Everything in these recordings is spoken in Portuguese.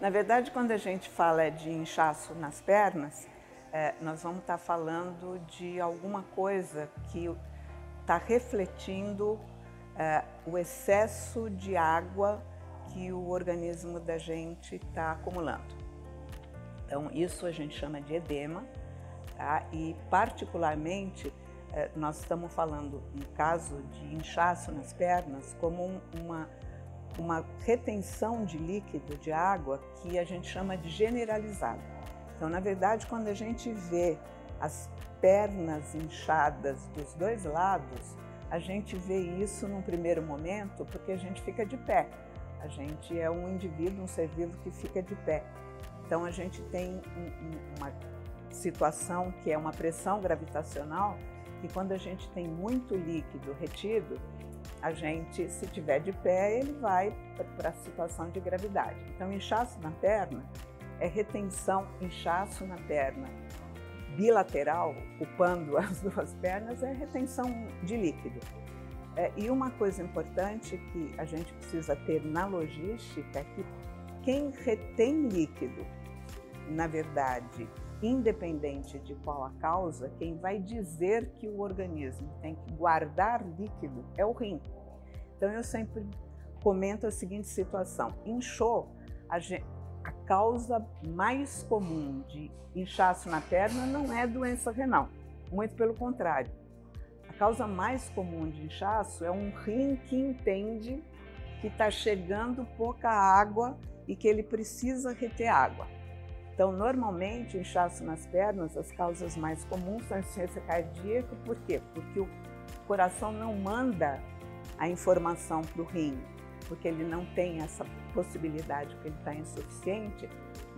Na verdade, quando a gente fala de inchaço nas pernas, nós vamos estar falando de alguma coisa que está refletindo o excesso de água que o organismo da gente está acumulando. Então, isso a gente chama de edema, tá? E particularmente nós estamos falando, no caso de inchaço nas pernas, como uma retenção de líquido, de água, que a gente chama de generalizada. Então, na verdade, quando a gente vê as pernas inchadas dos dois lados, a gente vê isso num primeiro momento porque a gente fica de pé. A gente é um indivíduo, um ser vivo que fica de pé. Então, a gente tem uma situação que é uma pressão gravitacional, e quando a gente tem muito líquido retido, a gente, se tiver de pé, ele vai para a situação de gravidade. Então, inchaço na perna é retenção, inchaço na perna bilateral, ocupando as duas pernas, é retenção de líquido. E uma coisa importante que a gente precisa ter na logística é que quem retém líquido, na verdade, independente de qual a causa, quem vai dizer que o organismo tem que guardar líquido é o rim. Então, eu sempre comento a seguinte situação: inchou, a causa mais comum de inchaço na perna não é doença renal, muito pelo contrário. A causa mais comum de inchaço é um rim que entende que está chegando pouca água e que ele precisa reter água. Então, normalmente, o inchaço nas pernas, as causas mais comuns são insuficiência cardíaca. Por quê? Porque o coração não manda a informação para o rim, porque ele não tem essa possibilidade, porque ele está insuficiente,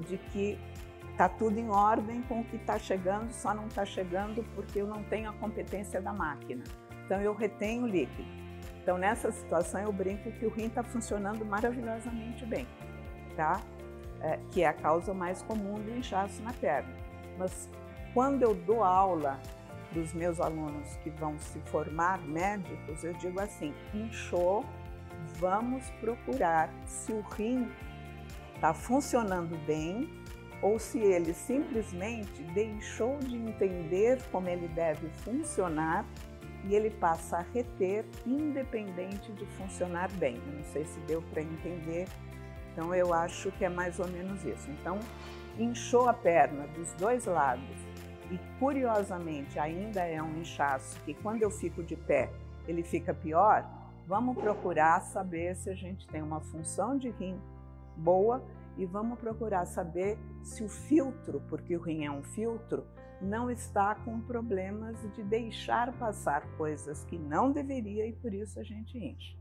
de que está tudo em ordem com o que está chegando, só não está chegando porque eu não tenho a competência da máquina. Então, eu retenho líquido. Então, nessa situação, eu brinco que o rim está funcionando maravilhosamente bem, tá? Que é a causa mais comum do inchaço na perna. Mas quando eu dou aula para os meus alunos que vão se formar médicos, eu digo assim: inchou, vamos procurar se o rim está funcionando bem ou se ele simplesmente deixou de entender como ele deve funcionar e ele passa a reter independente de funcionar bem. Eu não sei se deu para entender. Então, eu acho que é mais ou menos isso. Então, inchou a perna dos dois lados e, curiosamente, ainda é um inchaço que, quando eu fico de pé, ele fica pior. Vamos procurar saber se a gente tem uma função de rim boa e vamos procurar saber se o filtro, porque o rim é um filtro, não está com problemas de deixar passar coisas que não deveria e por isso a gente incha.